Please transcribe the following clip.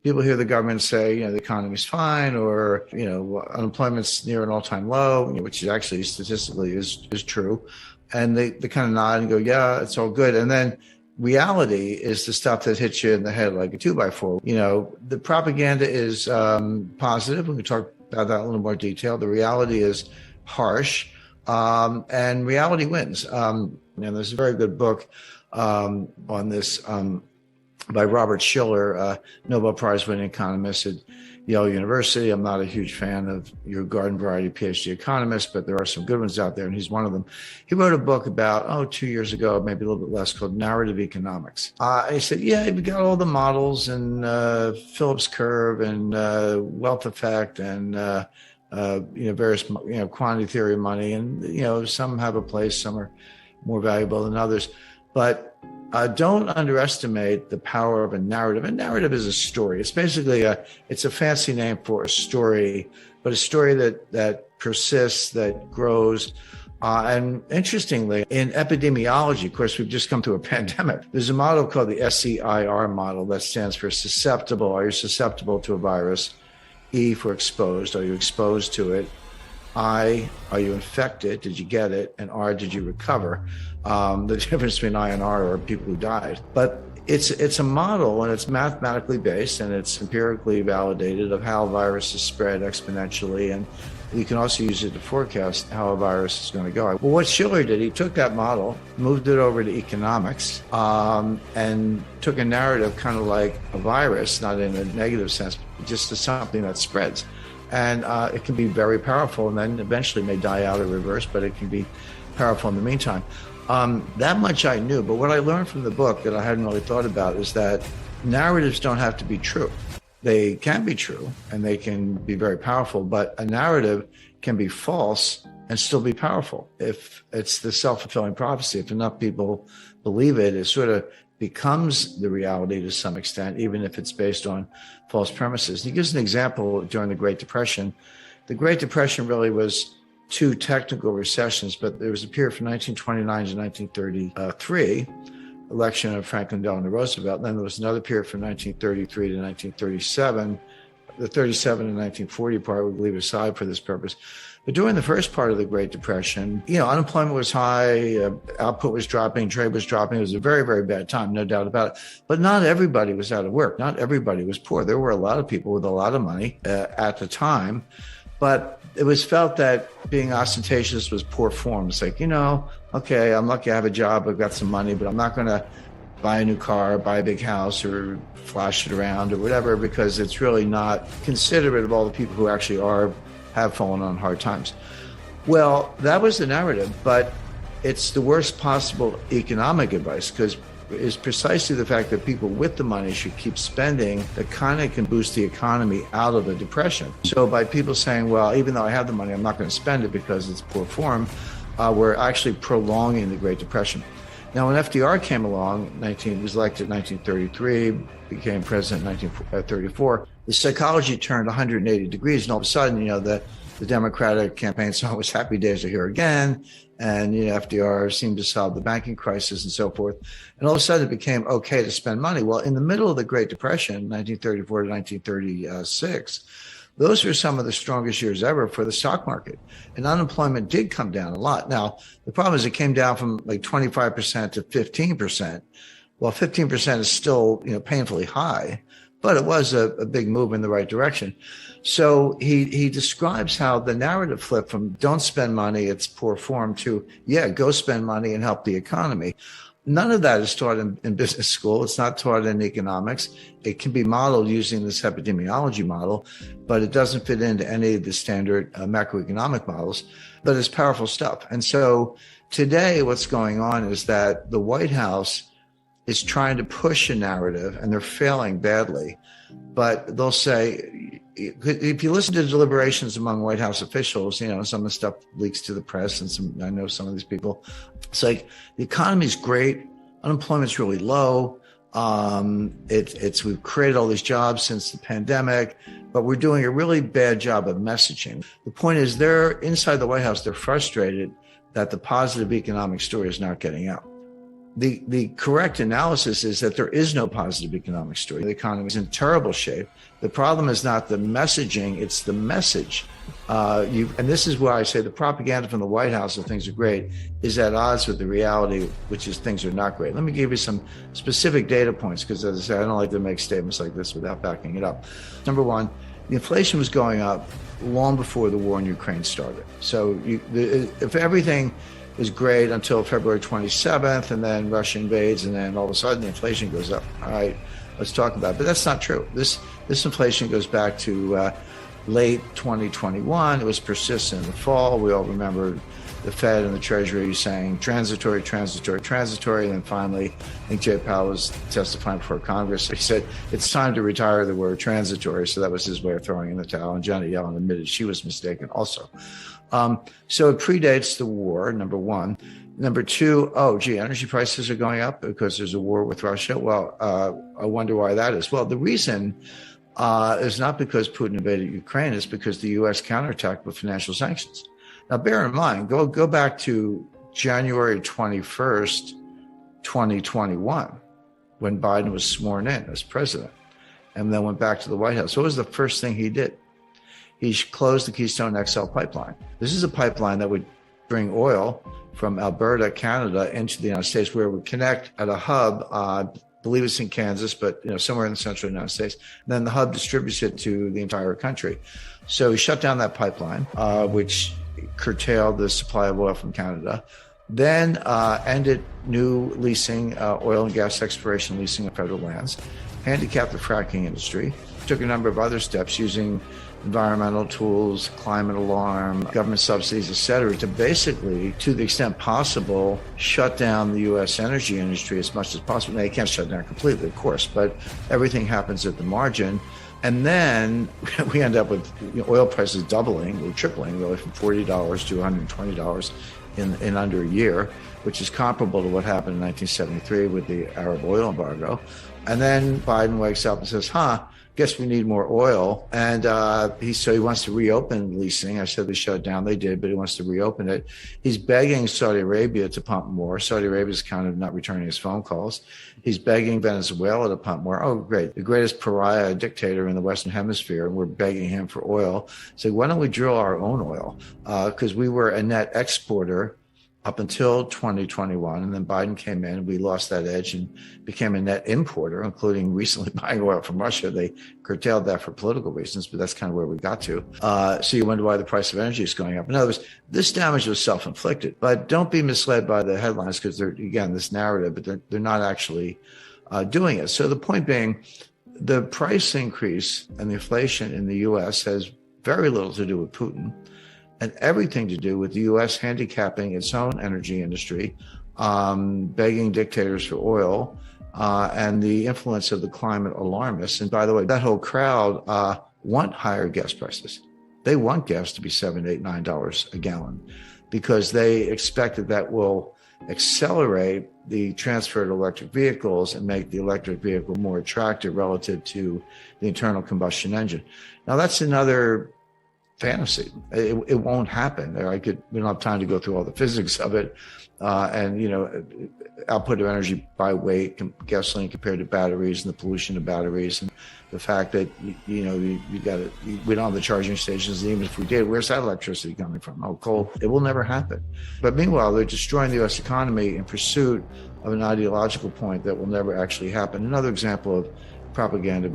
people hear the government say, the economy's fine, or, unemployment's near an all-time low, which is actually statistically is true. And they kind of nod and go, yeah, it's all good. And then reality is the stuff that hits you in the head like a 2x4. The propaganda is positive. We can talk about that in a little more detail. The reality is harsh, and reality wins. And there's a very good book on this by Robert Shiller, Nobel Prize winning economist at Yale University. I'm not a huge fan of your garden variety PhD economist, but there are some good ones out there, and he's one of them. He wrote a book about, 2 years ago, maybe a little bit less, called Narrative Economics. He said, we got all the models and Phillips curve and wealth effect and various quantity theory of money, and some have a place, some are more valuable than others, but don't underestimate the power of a narrative. A narrative is a story. It's basically it's a fancy name for a story, but a story that persists, that grows. And interestingly, in epidemiology, of course, we've just come through a pandemic. There's a model called the SEIR model that stands for susceptible. Are you susceptible to a virus? E for exposed. Are you exposed to it? I, are you infected? Did you get it? And R, did you recover? The difference between I and R are people who died. But it's a model, and it's mathematically based, and it's empirically validated of how viruses spread exponentially. And you can also use it to forecast how a virus is going to go. Well, what Shiller did, he took that model, moved it over to economics, and took a narrative kind of like a virus, not in a negative sense, but just as something that spreads. And it can be very powerful, and then eventually may die out or reverse, but it can be powerful in the meantime. That much I knew, but what I learned from the book that I hadn't really thought about is that narratives don't have to be true. They can be true, and they can be very powerful, but a narrative can be false and still be powerful. If it's the self-fulfilling prophecy, if enough people believe it, it sort of becomes the reality to some extent, even if it's based on false premises. He gives an example during the Great Depression. The Great Depression really was two technical recessions, but there was a period from 1929 to 1933, election of Franklin Delano Roosevelt. And then there was another period from 1933 to 1937. The 37 and 1940 part we leave aside for this purpose. But during the first part of the Great Depression, unemployment was high, output was dropping, trade was dropping. It was a very, very bad time, no doubt about it. But not everybody was out of work. Not everybody was poor. There were a lot of people with a lot of money at the time. But it was felt that being ostentatious was poor form. It's like, okay, I'm lucky I have a job, I've got some money, but I'm not going to buy a new car, buy a big house, or flash it around or whatever, because it's really not considerate of all the people who actually have fallen on hard times. Well, that was the narrative, but it's the worst possible economic advice, because it's precisely the fact that people with the money should keep spending that kind of can boost the economy out of a depression. So by people saying, well, even though I have the money, I'm not going to spend it because it's poor form, we're actually prolonging the Great Depression. Now, when FDR came along, he was elected in 1933, became president in 1934, the psychology turned 180 degrees, and all of a sudden, the Democratic campaign song was "Happy Days Are Here Again," and FDR seemed to solve the banking crisis and so forth. And all of a sudden, it became okay to spend money. Well, in the middle of the Great Depression, 1934 to 1936, those were some of the strongest years ever for the stock market. And unemployment did come down a lot. Now, the problem is it came down from like 25% to 15%. Well, 15% is still, painfully high, but it was a big move in the right direction. So he describes how the narrative flipped from don't spend money, it's poor form, to, go spend money and help the economy. None of that is taught in business school. It's not taught in economics. It can be modeled using this epidemiology model, but it doesn't fit into any of the standard macroeconomic models, but it's powerful stuff. And so today what's going on is that the White House is trying to push a narrative, and they're failing badly. But they'll say, if you listen to the deliberations among White House officials, some of the stuff leaks to the press, and I know some of these people, it's like the economy's great, unemployment's really low. We've created all these jobs since the pandemic, but we're doing a really bad job of messaging. The point is, inside the White House, they're frustrated that the positive economic story is not getting out. the correct analysis is that there is no positive economic story. The economy is in terrible shape. The problem is not the messaging, it's the message. And this is why I say the propaganda from the White House that things are great is at odds with the reality, which is things are not great. Let me give you some specific data points, because as I say, I don't like to make statements like this without backing it up. Number one, the inflation was going up long before the war in Ukraine started. So if everything is great until February 27th, and then Russia invades, and then all of a sudden the inflation goes up. All right, let's talk about it. But that's not true. This inflation goes back to late 2021. It was persistent in the fall. We all remember the Fed and the Treasury saying transitory, transitory, transitory. And then finally, I think Jay Powell was testifying before Congress. He said, it's time to retire the word transitory. So that was his way of throwing in the towel. And Janet Yellen admitted she was mistaken also. So it predates the war, number one. Number two, energy prices are going up because there's a war with Russia. Well, I wonder why that is. Well, the reason is not because Putin invaded Ukraine, it's because the U.S. counterattacked with financial sanctions. Now, bear in mind, go back to January 21st, 2021, when Biden was sworn in as president, and then went back to the White House. What was the first thing he did? He closed the Keystone XL pipeline. This is a pipeline that would bring oil from Alberta, Canada, into the United States, where it would connect at a hub. I believe it's in Kansas, but somewhere in the central United States. And then the hub distributes it to the entire country. So he shut down that pipeline, which curtailed the supply of oil from Canada. Then ended new leasing, oil and gas exploration leasing of federal lands, handicapped the fracking industry, took a number of other steps using environmental tools, climate alarm, government subsidies, et cetera, to basically, to the extent possible, shut down the U.S. energy industry as much as possible. Now, you can't shut down completely, of course, but everything happens at the margin. And then we end up with oil prices doubling or tripling, really, from $40 to $120 in under a year, which is comparable to what happened in 1973 with the Arab oil embargo. And then Biden wakes up and says, guess we need more oil. And he wants to reopen leasing. I said they shut it down. They did, but he wants to reopen it. He's begging Saudi Arabia to pump more. Saudi Arabia is kind of not returning his phone calls. He's begging Venezuela to pump more. Oh, great. The greatest pariah dictator in the Western Hemisphere. And we're begging him for oil. So why don't we drill our own oil? Because we were a net exporter up until 2021. And then Biden came in and we lost that edge and became a net importer, including recently buying oil from Russia. They curtailed that for political reasons, but that's kind of where we got to. So you wonder why the price of energy is going up. In other words, this damage was self-inflicted, but don't be misled by the headlines because they're, again, this narrative, but they're not actually doing it. So the point being, the price increase and the inflation in the U.S. has very little to do with Putin and everything to do with the U.S. handicapping its own energy industry, begging dictators for oil, and the influence of the climate alarmists. And by the way, that whole crowd want higher gas prices. They want gas to be $7, $8, $9 a gallon because they expect that will accelerate the transfer to electric vehicles and make the electric vehicle more attractive relative to the internal combustion engine. Now, that's another fantasy. It won't happen. We don't have time to go through all the physics of it. And, output of energy by weight, gasoline compared to batteries and the pollution of batteries and the fact that, we don't have the charging stations. And even if we did, where's that electricity coming from? Oh, coal. It will never happen. But meanwhile, they're destroying the U.S. economy in pursuit of an ideological point that will never actually happen. Another example of propaganda.